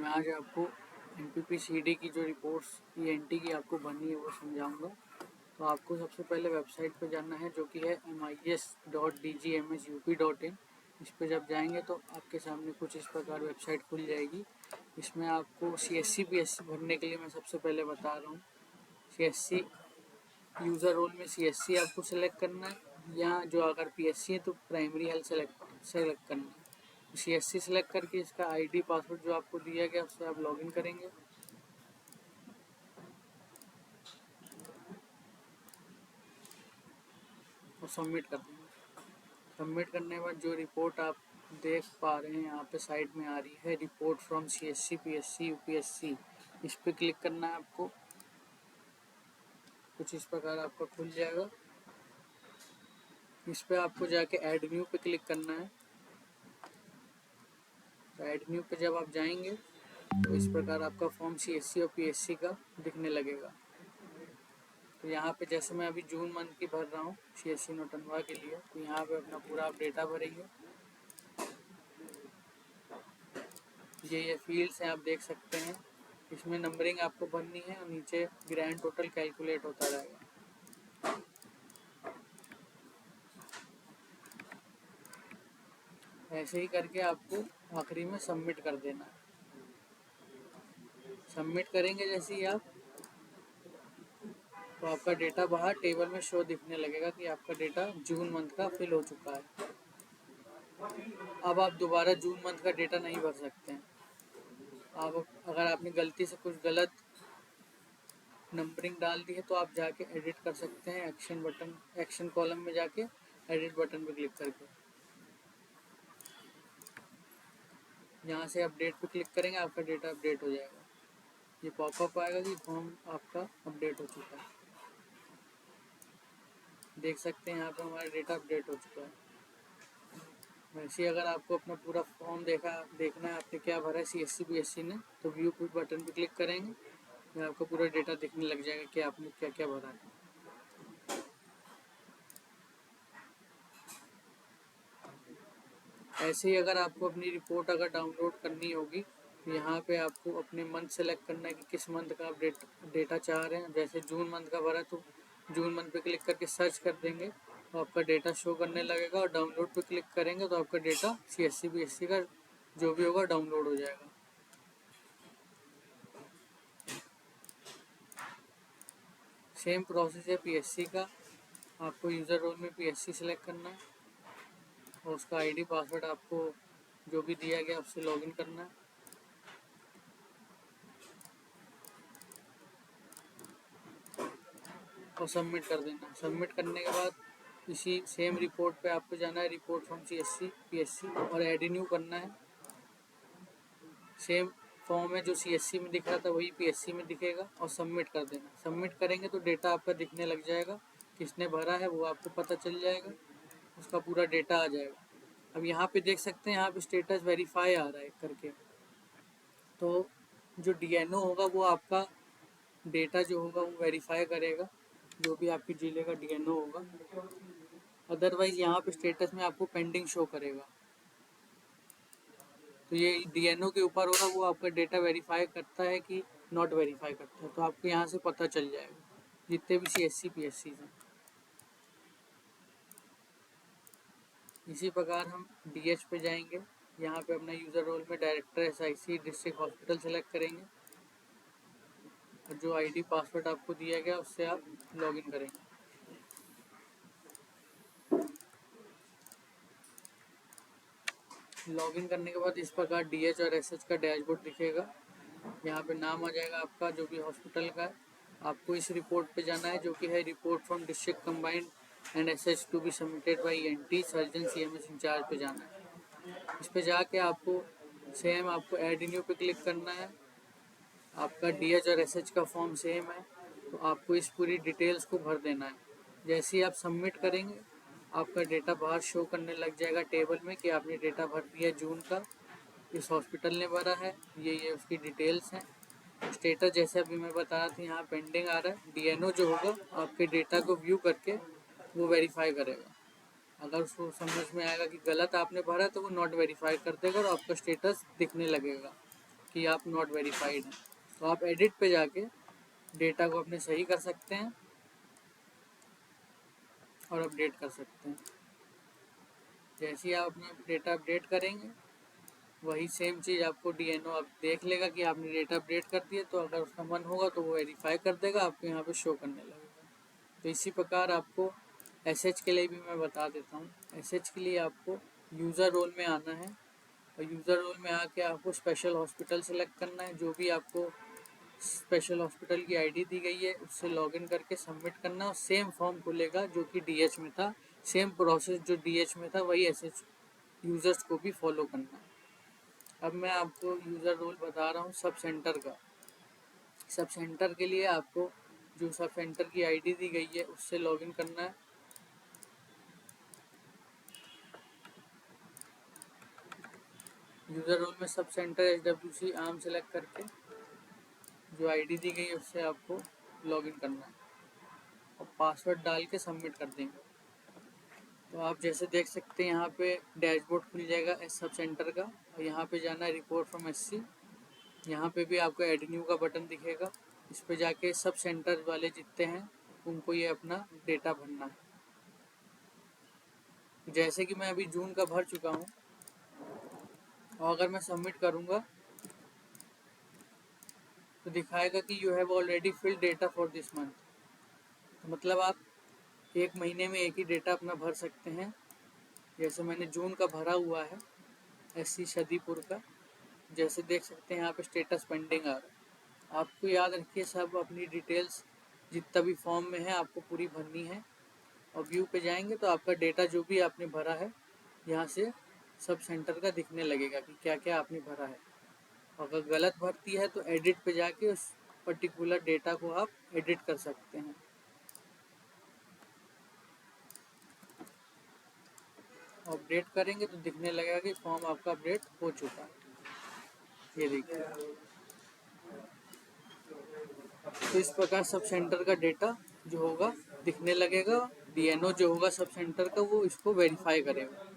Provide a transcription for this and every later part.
मैं आज आपको MPPCD की जो रिपोर्ट्स ENT की आपको बननी है वो समझाऊंगा। तो आपको सबसे पहले वेबसाइट पे जाना है जो कि है mis.dgmsup.in। इस पे जब जाएंगे तो आपके सामने कुछ इस प्रकार वेबसाइट खुल जाएगी। इसमें आपको CSC PSC भरने के लिए मैं सबसे पहले बता रहा हूँ। CSC यूज़र रोल में CSC आपको सेलेक्ट करना है, या जो अगर PSC है तो प्राइमरी हेल्थ सेलेक्ट करना है। CSC सेलेक्ट करके इसका ID पासवर्ड जो आपको दिया गया उससे आप लॉगिन करेंगे। और सबमिट कर देंगे। सबमिट करने के बाद जो रिपोर्ट आप देख पा रहे हैं यहाँ पे साइड में आ रही है, report from CSC PSC UPSC, इस पे क्लिक करना है आपको। कुछ इस प्रकार आपका खुल जाएगा। इस पे आपको जाके ऐड न्यू पे क्लिक करना है। तो ऐड न्यू पे जब आप जाएंगे तो इस प्रकार आपका फॉर्म CSC और PSC का दिखने लगेगा। तो यहाँ पे जैसे मैं अभी जून मंथ की भर रहा हूँ CSC नौटनवा के लिए, तो यहाँ पे अपना पूरा आप डेटा भरेंगे। ये फील्ड्स हैं, आप देख सकते हैं। इसमें नंबरिंग आपको भरनी है और नीचे ग्रैंड टोटल कैलकुलेट होता रहेगा। ऐसे ही करके आपको आखिरी में सबमिट कर देना है। सबमिट करेंगे जैसे ही आप, तो आपका डेटा बाहर टेबल में शो दिखने लगेगा कि आपका डेटा जून मंथ का फिल हो चुका है। अब आप दोबारा जून मंथ का डेटा नहीं भर सकते हैं। आप अगर आपने गलती से कुछ गलत नंबरिंग डाल दी है तो आप जाके एडिट कर सकते हैं। एक्शन कॉलम में जाके एडिट बटन पे क्लिक करके यहाँ से अपडेट पे क्लिक करेंगे, आपका डेटा अपडेट हो जाएगा। ये पॉपअप आएगा कि फॉर्म आपका अपडेट हो चुका है। देख सकते हैं यहाँ पे हमारा डेटा अपडेट हो चुका है। वैसे अगर आपको अपना पूरा फॉर्म देखना है आपने क्या भरा है CSC PSC ने, तो व्यू बटन पे क्लिक करेंगे, फिर आपको पूरा डेटा दिखने लग जाएगा कि आपने क्या क्या भरा है। ऐसे ही अगर आपको अपनी रिपोर्ट अगर डाउनलोड करनी होगी तो यहाँ पे आपको अपने मंथ सेलेक्ट करना है कि किस मंथ का आप डेटा चाह रहे हैं। जैसे जून मंथ का भरा तो जून मंथ पे क्लिक करके सर्च कर देंगे तो आपका डेटा शो करने लगेगा, और डाउनलोड पे क्लिक करेंगे तो आपका डेटा CSC PSC का जो भी होगा डाउनलोड हो जाएगा। सेम प्रोसेस है PSC का। आपको यूज़र रोल में PSC सेलेक्ट करना है और उसका ID पासवर्ड आपको जो भी दिया गया उससे लॉगिन करना है। और सबमिट कर देना। सबमिट करने के बाद इसी सेम रिपोर्ट पे आपको जाना है, रिपोर्ट फ्रॉम CSC PSC, और ऐड न्यू करना है। सेम फॉर्म है जो CSC में दिख रहा था वही PSC में दिखेगा, और सबमिट कर देना। सबमिट करेंगे तो डेटा आपका दिखने लग जाएगा, किसने भरा है वो आपको पता चल जाएगा, उसका पूरा डेटा आ जाएगा। अब यहाँ पे देख सकते हैं, यहाँ पे स्टेटस वेरीफाई आ रहा है करके। तो जो DNO होगा वो आपका डेटा जो होगा वो वेरीफाई करेगा, जो भी आपके जिले का DNO होगा। अदरवाइज यहाँ पे स्टेटस में आपको पेंडिंग शो करेगा। तो ये DNO के ऊपर होगा, वो आपका डेटा वेरीफाई करता है कि नॉट वेरीफाई करता है, तो आपको यहाँ से पता चल जाएगा जितने भी CSC PSC हैं। इसी प्रकार हम DH पे जाएंगे। यहाँ पे अपना यूज़र रोल में director SIC district hospital select करेंगे, और जो ID पासवर्ड आपको दिया गया उससे आप लॉगिन करेंगे। लॉगिन करने के बाद इस प्रकार DH और SH का डैशबोर्ड दिखेगा। यहाँ पे नाम आ जाएगा आपका जो भी हॉस्पिटल का है। आपको इस रिपोर्ट पे जाना है जो कि है report from district combined and SH to be submitted by ENT surgeon CMS incharge पे जाना है। इस पे जाके आपको सेम आपको ऐड न्यू पे क्लिक करना है। आपका DH और SH का फॉर्म सेम है, तो आपको इस पूरी डिटेल्स को भर देना है। जैसे ही आप सबमिट करेंगे आपका डेटा बाहर शो करने लग जाएगा टेबल में कि आपने डेटा भर दिया जून का, इस हॉस्पिटल ने भरा है, ये उसकी डिटेल्स हैं। स्टेटस जैसे अभी मैं बता रहा था यहाँ पेंडिंग आ रहा है। DNO जो होगा आपके डेटा को व्यू करके वो वेरीफाई करेगा। अगर उसको समझ में आएगा कि गलत आपने भरा तो वो नॉट वेरीफाई कर देगा और आपका स्टेटस दिखने लगेगा। कि आप नॉट वेरीफाइड हैं। तो आप एडिट पे जाके डेटा को अपने सही कर सकते हैं और अपडेट कर सकते हैं। जैसे ही आप अपना डेटा अपडेट करेंगे, वही सेम चीज़ आपको डीएनओ अब देख लेगा कि आपने डेटा अपडेट कर दिया, तो अगर उसका मन होगा तो वो वेरीफाई कर देगा, आपको यहाँ पे शो करने लगेगा। तो इसी प्रकार आपको एसएच के लिए भी मैं बता देता हूँ। एसएच के लिए आपको यूज़र रोल में आना है और यूज़र रोल में आके आपको स्पेशल हॉस्पिटल सेलेक्ट करना है। जो भी आपको स्पेशल हॉस्पिटल की आईडी दी गई है उससे लॉगिन करके सबमिट करना, और सेम फॉर्म खुलेगा जो कि डीएच में था। सेम प्रोसेस जो डीएच में था वही एसएच यूज़र्स को भी फॉलो करना है। अब मैं आपको यूज़र रोल बता रहा हूँ सब सेंटर का। सब सेंटर के लिए आपको जो सब सेंटर की आईडी दी गई है उससे लॉगिन करना है। यूज़र रोल में sub centre HWC arm select करके जो आईडी दी गई है उससे आपको लॉगिन करना है और पासवर्ड डाल के सबमिट कर देंगे। तो आप जैसे देख सकते हैं यहाँ पे डैशबोर्ड खुल जाएगा एस सब सेंटर का, और यहाँ पे जाना है रिपोर्ट फ्रॉम एससी। यहाँ पे भी आपको ऐड न्यू का बटन दिखेगा, इस पे जाके सब सेंटर वाले जितने हैं उनको ये अपना डेटा भरना है। जैसे कि मैं अभी जून का भर चुका हूँ, और अगर मैं सबमिट करूँगा तो दिखाएगा कि you have already field data for this month. तो मतलब आप एक महीने में एक ही डेटा अपना भर सकते हैं। जैसे मैंने जून का भरा हुआ है एससी शदीपुर का, जैसे देख सकते हैं यहाँ पे स्टेटस पेंडिंग आ रहा है। आपको याद रखिए सब अपनी डिटेल्स जितना भी फॉर्म में है आपको पूरी भरनी है, और व्यू पे जाएंगे तो आपका डेटा जो भी आपने भरा है यहाँ से सब सेंटर का दिखने लगेगा कि क्या क्या आपने भरा है। अगर गलत भरती है तो एडिट पे जाके उस पर्टिकुलर डेटा को आप एडिट कर सकते हैं। अपडेट करेंगे तो दिखने लगेगा कि फॉर्म आपका अपडेट हो चुका है। ये देखिए, तो इस प्रकार सब सेंटर का डेटा जो होगा दिखने लगेगा। डीएनओ जो होगा सब सेंटर का वो इसको वेरीफाई करेगा।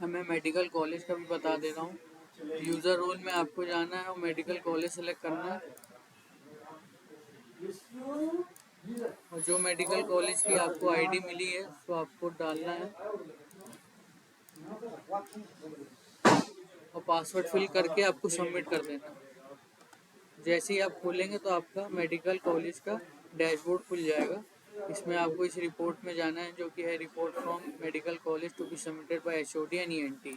अब मैं मेडिकल कॉलेज का भी बता दे रहा हूँ। यूज़र रोल में आपको जाना है और मेडिकल कॉलेज सेलेक्ट करना है, और जो मेडिकल कॉलेज की आपको आईडी मिली है तो आपको डालना है और पासवर्ड फिल करके आपको सबमिट कर देना है। जैसे ही आप खोलेंगे तो आपका मेडिकल कॉलेज का डैशबोर्ड खुल जाएगा। इसमें आपको इस रिपोर्ट में जाना है जो कि है report from medical college to be submitted by HOD and ENT।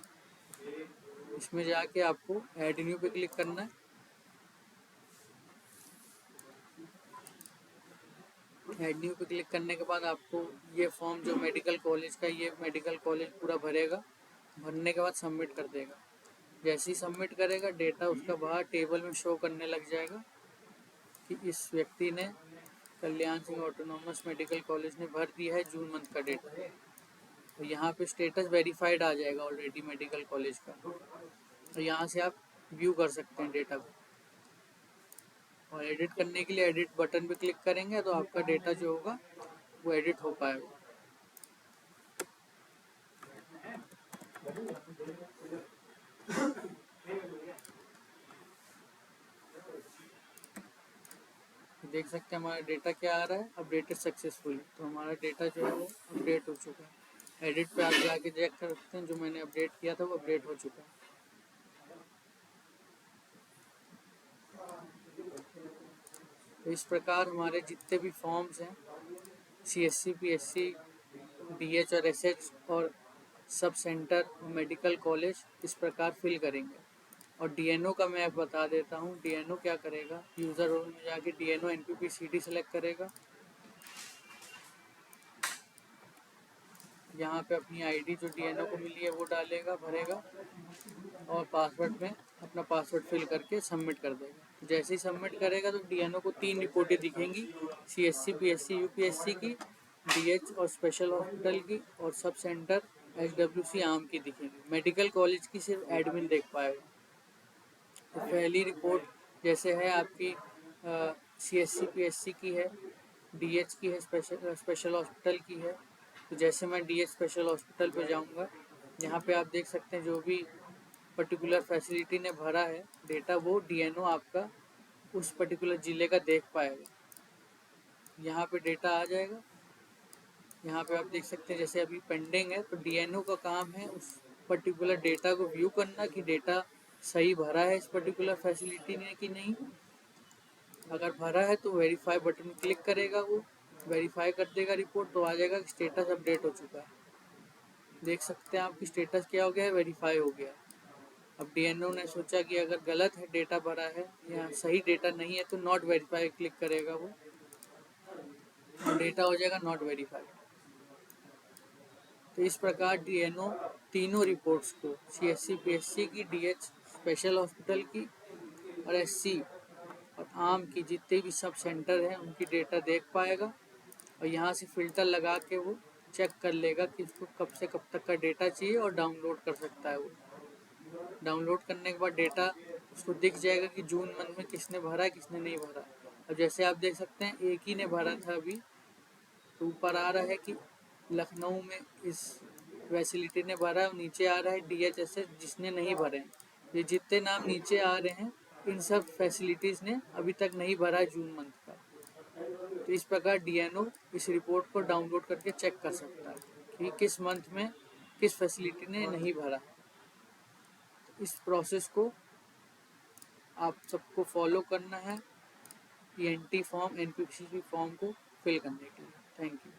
इसमें जाके आपको ऐड न्यू पे क्लिक करना है। ऐड न्यू पे क्लिक करने के बाद आपको ये फॉर्म जो मेडिकल कॉलेज का, ये मेडिकल कॉलेज पूरा भरेगा। भरने के बाद सबमिट कर देगा। जैसे ही सबमिट करेगा डेटा उसका बाहर टेबल में शो करने लग जाएगा कि इस व्यक्ति ने Kalyan Singh autonomous medical college ने भर दिया है जून मंथ का डेटा। तो यहाँ पे स्टेटस वेरीफाइड आ जाएगा ऑलरेडी मेडिकल कॉलेज का। तो यहाँ से आप व्यू कर सकते हैं डेटा को, और एडिट करने के लिए एडिट बटन पे क्लिक करेंगे तो आपका डेटा जो होगा वो एडिट हो पाएगा। देख सकते हैं हमारा डेटा क्या आ रहा है, अपडेटेड सक्सेसफुली। तो हमारा डेटा जो है वो अपडेट हो चुका है। एडिट पे आप जाके चेक कर सकते हैं जो मैंने अपडेट किया था वो अपडेट हो चुका है। तो इस प्रकार हमारे जितने भी फॉर्म्स हैं CSC PSC DH और SH और सब सेंटर मेडिकल कॉलेज इस प्रकार फिल करेंगे। और डीएनओ का मैं बता देता हूँ। डीएनओ क्या करेगा, यूज़र रोल में जाके डीएनओ NPPCD सेलेक्ट करेगा। यहाँ पे अपनी आईडी जो डीएनओ को मिली है वो डालेगा, भरेगा, और पासवर्ड में अपना पासवर्ड फिल करके सबमिट कर देगा। जैसे ही सबमिट करेगा तो डीएनओ को 3 रिपोर्टें दिखेंगी, CSC PSC UPSC की, DH और स्पेशल हॉस्पिटल की, और सब सेंटर HWC आर्म की दिखेंगी। मेडिकल कॉलेज की सिर्फ एडमिन देख पाएगा। तो पहली रिपोर्ट जैसे है आपकी CSC PSC की है, DH की है, स्पेशल हॉस्पिटल की है। तो जैसे मैं DH स्पेशल हॉस्पिटल पे जाऊंगा, यहाँ पे आप देख सकते हैं जो भी पर्टिकुलर फैसिलिटी ने भरा है डेटा, वो डीएनओ आपका उस पर्टिकुलर ज़िले का देख पाएगा। यहाँ पे डेटा आ जाएगा। यहाँ पे आप देख सकते हैं जैसे अभी पेंडिंग है, तो डीएनओ का काम है उस पर्टिकुलर डेटा को व्यू करना कि डेटा सही भरा है इस पर्टिकुलर फैसिलिटी ने कि नहीं। अगर भरा है तो वेरीफाई बटन क्लिक करेगा, वो वेरीफाई कर देगा रिपोर्ट, तो आ जाएगा कि स्टेटस अपडेट हो चुका है। देख सकते हैं आपकी स्टेटस क्या हो गया है, वेरीफाई हो गया। अब डीएनओ ने सोचा कि अगर गलत है डेटा भरा है या सही डेटा नहीं है तो नॉट वेरीफाई क्लिक करेगा वो, और डेटा हो जाएगा नॉट वेरीफाई। तो इस प्रकार डीएनओ तीनों रिपोर्ट्स को, सीएससी पीएससी की, डीएच स्पेशल हॉस्पिटल की और एससी और आम की जितने भी सब सेंटर हैं उनकी डेटा देख पाएगा, और यहाँ से फ़िल्टर लगा के वो चेक कर लेगा कि इसको कब से कब तक का डेटा चाहिए और डाउनलोड कर सकता है। वो डाउनलोड करने के बाद डेटा उसको दिख जाएगा कि जून मंथ में किसने भरा है किसने नहीं भरा। अब जैसे आप देख सकते हैं एक ही ने भरा था अभी, तो ऊपर आ रहा है कि लखनऊ में इस फैसिलिटी ने भरा है, नीचे आ रहा है डीएचएसएस जिसने नहीं भरे हैं। ये जितने नाम नीचे आ रहे हैं इन सब फैसिलिटीज़ ने अभी तक नहीं भरा है जून मंथ का। तो इस प्रकार डीएनओ इस रिपोर्ट को डाउनलोड करके चेक कर सकता है कि किस मंथ में किस फैसिलिटी ने नहीं भरा है। इस प्रोसेस को आप सबको फॉलो करना है, पीएनटी फॉर्म, एनपीसीसी फॉर्म को फिल करने के लिए। Thank you.